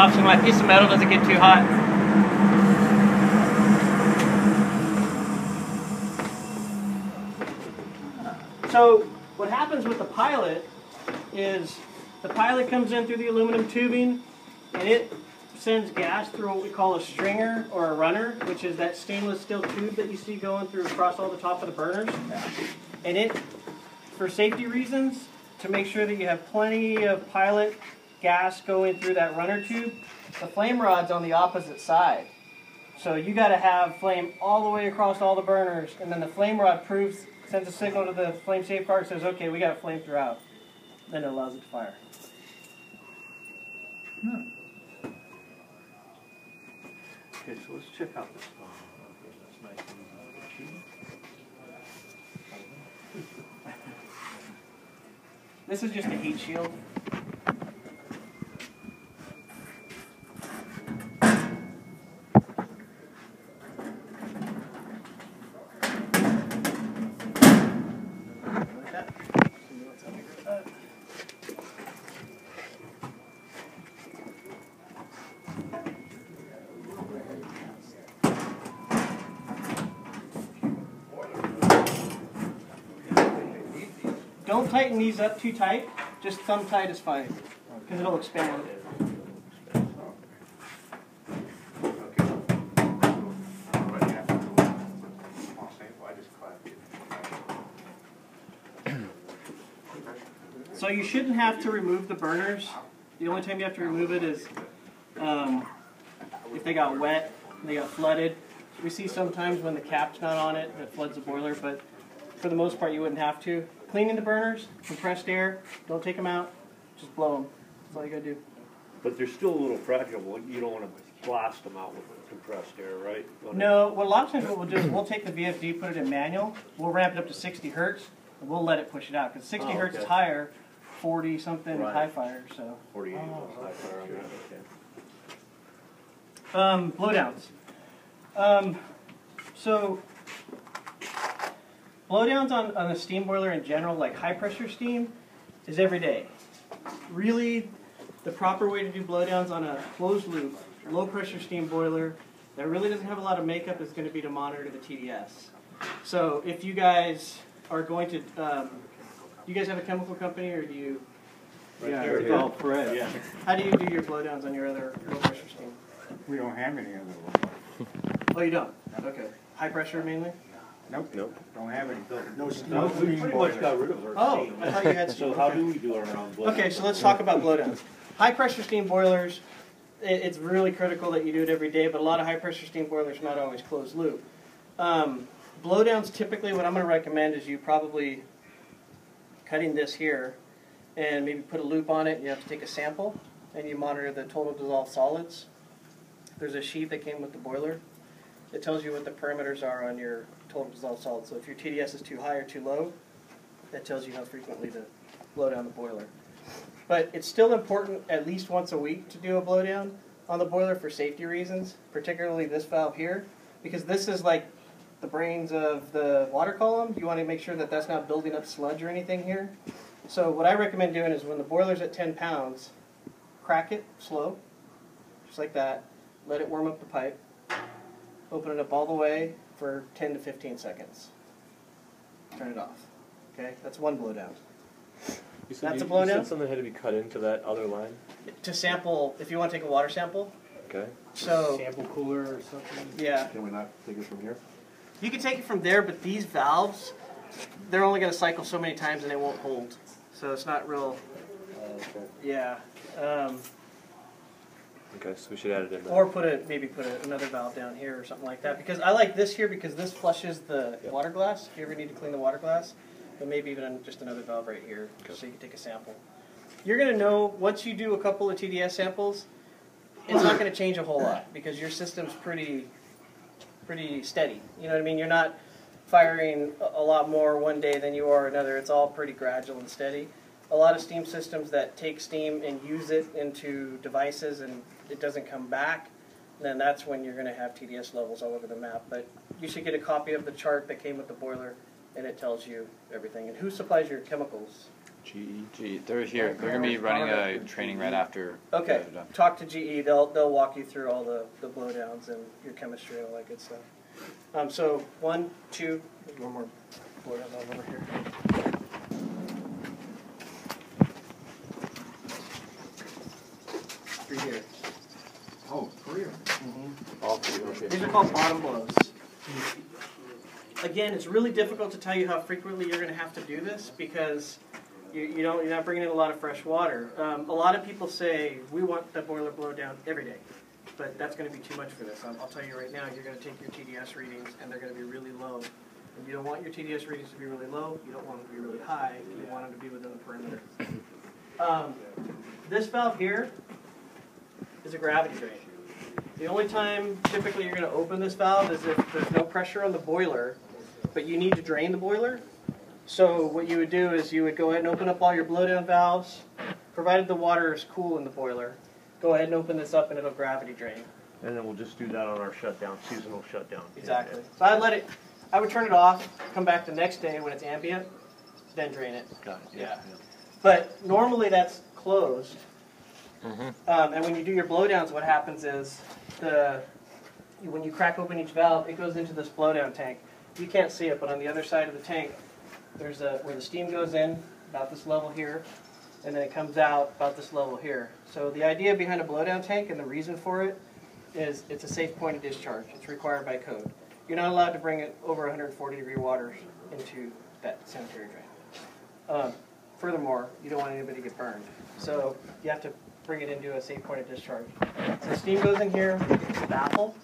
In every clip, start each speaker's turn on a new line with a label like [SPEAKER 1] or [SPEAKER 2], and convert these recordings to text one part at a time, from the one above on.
[SPEAKER 1] off so my piece of metal doesn't get too hot. So what happens with the pilot is the pilot comes in through the aluminum tubing and it sends gas through what we call a stringer or a runner, which is that stainless steel tube that you see going through across all the top of the burners. And it, for safety reasons, to make sure that you have plenty of pilot gas going through that runner tube, the flame rod's on the opposite side. So you got to have flame all the way across all the burners, and then the flame rod sends a signal to the flame safe card, says, okay, we got a flame throughout. Then it allows it to fire.
[SPEAKER 2] Okay, so let's check out this one. Okay, that's nice and easy.
[SPEAKER 1] This is just a heat shield. Don't tighten these up too tight, just thumb tight is fine, because it'll expand. So you shouldn't have to remove the burners. The only time you have to remove it is if they got wet, they got flooded. We see sometimes when the cap's not on it, that floods the boiler, but for the most part you wouldn't have to. Cleaning the burners, compressed air, don't take them out, just blow them. That's all you gotta do.
[SPEAKER 2] But they're still a little fragile. You don't want to blast them out with compressed air, right?
[SPEAKER 1] No, well, a lot of times what we'll do is we'll take the VFD, put it in manual, we'll ramp it up to 60 hertz, and we'll let it push it out. Because 60 hertz is higher, 40 something is high fire, so.
[SPEAKER 2] 48 high fire on that,
[SPEAKER 1] Blowdowns. So blowdowns on a steam boiler in general, like high pressure steam, is every day. Really, the proper way to do blowdowns on a closed loop, low pressure steam boiler that really doesn't have a lot of makeup is going to be to monitor the TDS. So if you guys are going to, do you guys have a chemical company or do you?
[SPEAKER 3] Yeah, it's all Fred.
[SPEAKER 2] Yeah.
[SPEAKER 1] How do you do your blowdowns on your other low pressure steam?
[SPEAKER 3] We don't have any other one.
[SPEAKER 1] Oh, you don't? Okay. High pressure mainly?
[SPEAKER 3] Nope.
[SPEAKER 2] Nope.
[SPEAKER 3] Don't have any.
[SPEAKER 2] No,
[SPEAKER 3] steam
[SPEAKER 2] we pretty much got rid of our
[SPEAKER 1] Oh,
[SPEAKER 2] steam.
[SPEAKER 1] I thought you had steam.
[SPEAKER 2] So how do we do our own blowdowns?
[SPEAKER 1] Okay, so let's talk about blowdowns. High pressure steam boilers, it's really critical that you do it every day, but a lot of high pressure steam boilers are not always closed loop. Blowdowns, typically what I'm going to recommend is you probably cutting this here and maybe put a loop on it. You have to take a sample and you monitor the total dissolved solids. There's a sheet that came with the boiler. It tells you what the parameters are on your total dissolved solids. So if your TDS is too high or too low, that tells you how frequently to blow down the boiler. But it's still important at least once a week to do a blowdown on the boiler for safety reasons, particularly this valve here, because this is like the brains of the water column. You want to make sure that that's not building up sludge or anything here. So what I recommend doing is when the boiler's at 10 pounds, crack it slow, just like that. Let it warm up the pipe. Open it up all the way for 10 to 15 seconds. Turn it off. Okay, that's one blowdown. That's a blowdown.
[SPEAKER 4] You said something had to be cut into that other line?
[SPEAKER 1] To sample, if you want to take a water sample.
[SPEAKER 4] Okay.
[SPEAKER 1] So,
[SPEAKER 3] Sample cooler or something?
[SPEAKER 1] yeah.
[SPEAKER 2] Can we not take it from here?
[SPEAKER 1] You can take it from there, but these valves, they're only going to cycle so many times and they won't hold. So it's not real, yeah.
[SPEAKER 4] Okay, so we should add it in there.
[SPEAKER 1] Or maybe put another valve down here or something like that. Because I like this here because this flushes the water glass, if you ever need to clean the water glass. But maybe even just another valve right here, so you can take a sample. You're going to know, once you do a couple of TDS samples, it's not going to change a whole lot because your system's pretty steady. You know what I mean? You're not firing a lot more one day than you are another. It's all pretty gradual and steady. A lot of steam systems that take steam and use it into devices and it doesn't come back, then that's when you're going to have TDS levels all over the map. But you should get a copy of the chart that came with the boiler, and it tells you everything. And who supplies your chemicals?
[SPEAKER 5] GE, they're here. They're gonna be running a training right after.
[SPEAKER 1] Okay.
[SPEAKER 5] they're done.
[SPEAKER 1] Talk to GE. They'll walk you through all the blowdowns and your chemistry and all that good stuff. So 1, 2, there's one more blowdown valve over here. Three here.
[SPEAKER 3] Oh, three of them.
[SPEAKER 4] All three, okay.
[SPEAKER 1] These are called bottom blows. Again, it's really difficult to tell you how frequently you're going to have to do this because you're not bringing in a lot of fresh water. A lot of people say we want the boiler blow down every day, but that's going to be too much for this. I'll tell you right now, you're going to take your TDS readings and they're going to be really low. And you don't want your TDS readings to be really low. You don't want them to be really high. You want them to be within the perimeter. This valve here is a gravity drain. The only time typically you're going to open this valve is if there's no pressure on the boiler, but you need to drain the boiler. So what you would do is you would go ahead and open up all your blowdown valves, provided the water is cool in the boiler. Go ahead and open this up and it'll gravity drain.
[SPEAKER 2] And then we'll just do that on our shutdown, seasonal shutdown.
[SPEAKER 1] Exactly. So I would turn it off, come back the next day when it's ambient, then drain it.
[SPEAKER 2] Got it.
[SPEAKER 1] Yeah. But normally that's closed. And when you do your blowdowns, what happens is when you crack open each valve, it goes into this blowdown tank. You can't see it, but on the other side of the tank, there's where the steam goes in, about this level here, and then it comes out about this level here. So the idea behind a blowdown tank and the reason for it is it's a safe point of discharge. It's required by code. You're not allowed to bring it over 140-degree water into that sanitary drain. Furthermore, you don't want anybody to get burned. So you have to bring it into a safe point of discharge. So steam goes in here, it's a baffle,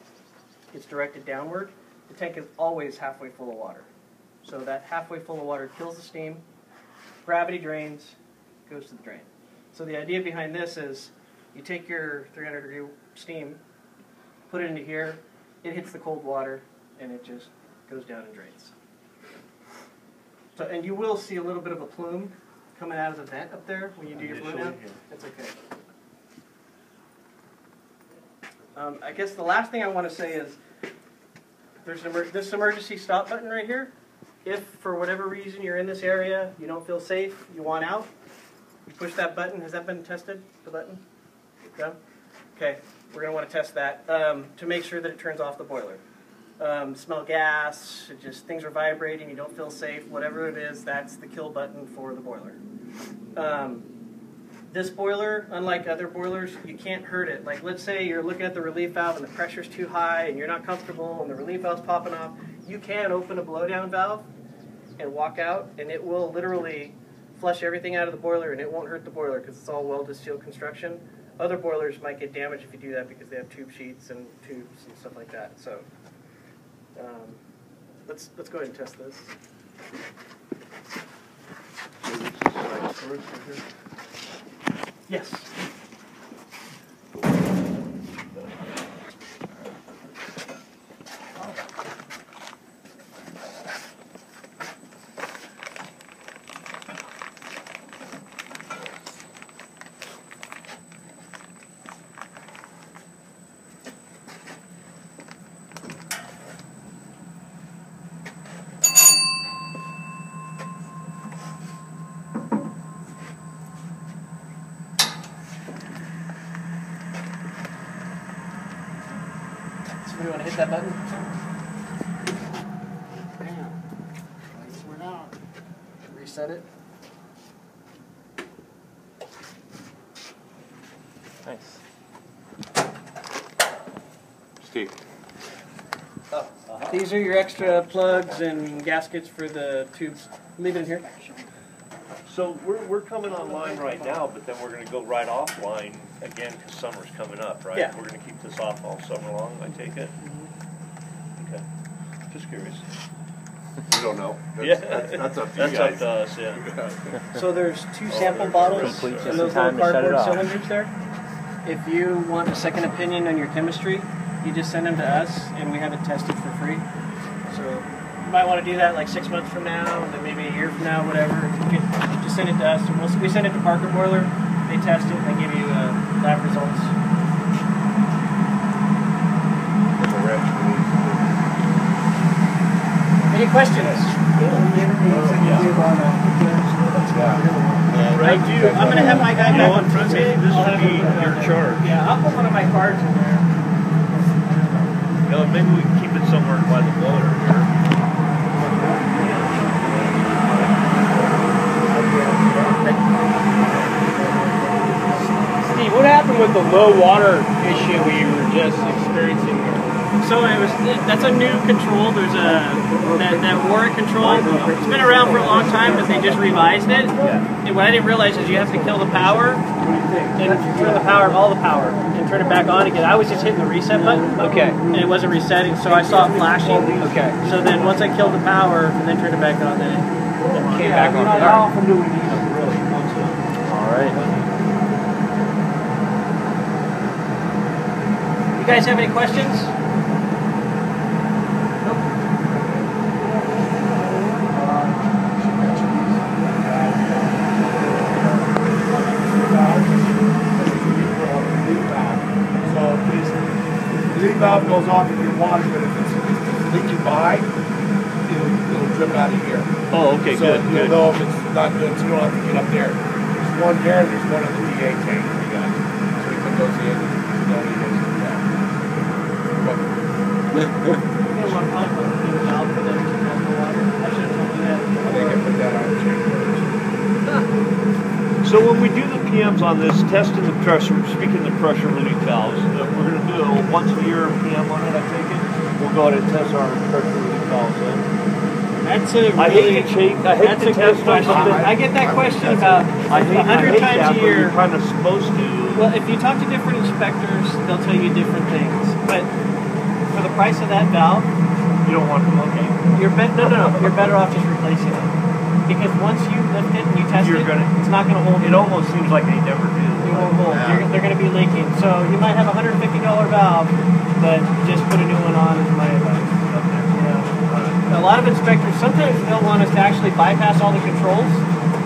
[SPEAKER 1] it's directed downward. The tank is always halfway full of water. So that halfway full of water kills the steam, gravity drains, goes to the drain. So the idea behind this is you take your 300-degree steam, put it into here, it hits the cold water, and it just goes down and drains. So, and you will see a little bit of a plume coming out of the vent up there when you do your blowdown. That's okay. I guess the last thing I want to say is there's this emergency stop button right here. If for whatever reason you're in this area, you don't feel safe, you want out, you push that button. Has that been tested, the button? No? Okay, we're going to want to test that to make sure that it turns off the boiler. Smell gas, things are vibrating, you don't feel safe, whatever it is, that's the kill button for the boiler. This boiler, unlike other boilers, you can't hurt it. Like let's say you're looking at the relief valve and the pressure's too high and you're not comfortable and the relief valve's popping off, you can open a blowdown valve and walk out and it will literally flush everything out of the boiler and it won't hurt the boiler because it's all welded steel construction. Other boilers might get damaged if you do that because they have tube sheets and tubes and stuff like that. So let's go ahead and test this. Yes. Somebody want to hit that button?
[SPEAKER 3] Bam. Lights went out.
[SPEAKER 1] Reset it.
[SPEAKER 4] Nice. Steve.
[SPEAKER 1] Oh, these are your extra plugs and gaskets for the tubes. Leave it in here.
[SPEAKER 2] So we're coming online right now, but then we're going to go right offline again because summer's coming up, right?
[SPEAKER 1] Yeah.
[SPEAKER 2] We're going to keep this off all summer long, I take it? Okay. Just curious.
[SPEAKER 6] We don't know.
[SPEAKER 2] Yeah.
[SPEAKER 6] That's up to you
[SPEAKER 2] That's
[SPEAKER 6] guys.
[SPEAKER 2] up to us, yeah.
[SPEAKER 1] So there's two sample bottles
[SPEAKER 4] Complete
[SPEAKER 1] in
[SPEAKER 4] just
[SPEAKER 1] those
[SPEAKER 4] in time
[SPEAKER 1] little
[SPEAKER 4] to shut it
[SPEAKER 1] cardboard
[SPEAKER 4] off.
[SPEAKER 1] cylinders there. If you want a second opinion on your chemistry, you just send them to us and we have it tested for free. So you might want to do that like 6 months from now, and then maybe a year from now, whatever. You can just send it to us. And we send it to Parker Boiler. They test it and they give you lab results. Any questions?
[SPEAKER 3] Yeah.
[SPEAKER 1] I do. I'm going to have my guy back on Tuesday.
[SPEAKER 2] This would be your charge.
[SPEAKER 1] Yeah, I'll put one of my cards in there.
[SPEAKER 2] You know, maybe we can keep it somewhere by the blower here.
[SPEAKER 7] Steve, what happened with the low water issue we were just experiencing here?
[SPEAKER 1] So that's a new control. There's that Warwick control. It's been around for a long time, but they just revised it. And what I didn't realize is you have to kill the power and turn the power, all the power, and turn it back on again. I was just hitting the reset button.
[SPEAKER 7] Okay.
[SPEAKER 1] And it wasn't resetting, so I saw it flashing.
[SPEAKER 7] Okay.
[SPEAKER 1] So then once I killed the power and then turned it back on, then it
[SPEAKER 7] Came back on.
[SPEAKER 3] How often do we need them, really?
[SPEAKER 7] All right.
[SPEAKER 1] You guys have any questions?
[SPEAKER 3] The leak valve goes off in your water, but if it's leaking by, it'll drip out of here.
[SPEAKER 2] Oh, okay,
[SPEAKER 3] So
[SPEAKER 2] good,
[SPEAKER 3] you'll
[SPEAKER 2] good.
[SPEAKER 3] know if it's not good, so you don't have to get up there. There's one there, and there's one in the DA tank we got. So we put those in, and don't need those in there. I think I put that on the change.
[SPEAKER 2] So when we do the PMs on this, testing the pressure, speaking of the pressure relief valves, we're going to do a once a year PM on it, I take it. We'll go ahead and test our pressure relief valves in.
[SPEAKER 1] That's a
[SPEAKER 2] I hate to take, I hate
[SPEAKER 1] that's
[SPEAKER 2] to
[SPEAKER 1] a good
[SPEAKER 2] test
[SPEAKER 1] question.
[SPEAKER 2] something.
[SPEAKER 1] I get that question about
[SPEAKER 2] I hate
[SPEAKER 1] 100
[SPEAKER 2] that,
[SPEAKER 1] times a
[SPEAKER 2] but
[SPEAKER 1] year.
[SPEAKER 2] you're kind of supposed to.
[SPEAKER 1] Well, if you talk to different inspectors, they'll tell you different things. But for the price of that valve,
[SPEAKER 2] You don't want to look at.
[SPEAKER 1] you're you're better off just replacing it. Because once you lift it and you test
[SPEAKER 2] You're
[SPEAKER 1] it,
[SPEAKER 2] gonna-
[SPEAKER 1] it's not going to hold.
[SPEAKER 2] It almost seems like they never do.
[SPEAKER 1] It won't hold. They're going to be leaking. So you might have a $150 valve, but just put a new one on is my advice. A lot of inspectors, sometimes they'll want us to actually bypass all the controls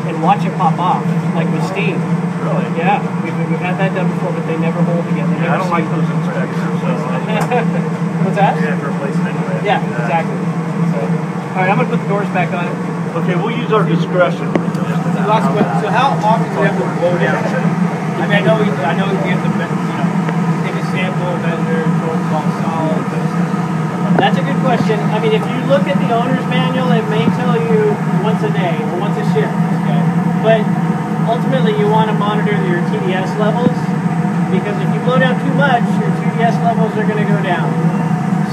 [SPEAKER 1] and watch it pop off, like with steam.
[SPEAKER 2] Really?
[SPEAKER 1] Yeah, we've had that done before, but they never hold again. They
[SPEAKER 2] Yeah, I
[SPEAKER 1] never
[SPEAKER 2] don't like
[SPEAKER 1] see-
[SPEAKER 2] those inspectors. So
[SPEAKER 1] What's that?
[SPEAKER 2] you're gonna have to replace it anyway.
[SPEAKER 1] Yeah, exactly. So, all right, I'm gonna put the doors back on.
[SPEAKER 2] Okay, we'll use our discretion.
[SPEAKER 8] Last question. So how often do we have to blow down? I mean, I know we have to, take a sample, measure, protocol, solid.
[SPEAKER 1] That's a good question. I mean, if you look at the owner's manual, it may tell you once a day or once a shift.
[SPEAKER 8] Okay.
[SPEAKER 1] But ultimately, you want to monitor your TDS levels because if you blow down too much, your TDS levels are going to go down.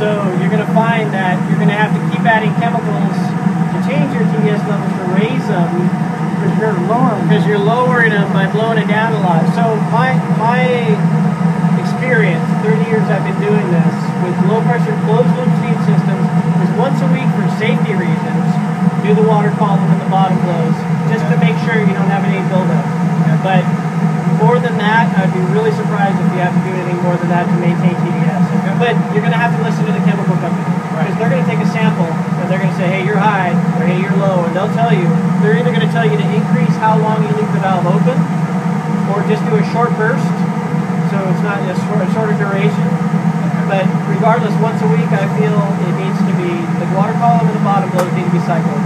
[SPEAKER 1] So you're going to find that you're going to have to keep adding chemicals to change your TDS levels to raise them because you're lowering them by blowing it down a lot. So my experience, 30 years I've been doing this with low pressure closed loop steam systems, is once a week for safety reasons, do the water column and the bottom blows just to make sure you don't have any buildup. But more than that, I'd be really surprised if you have to do anything more than that to maintain TDS. But you're going to have to listen to the chemical company because they're going to take a sample and they're going to say, hey, you're high or hey, you're low, and they'll tell you. They're either going to tell you to increase how long you leave the valve open or just do a short burst, so it's not a shorter duration. But regardless, once a week, I feel it needs to be the water column and the bottom blows need to be cycled.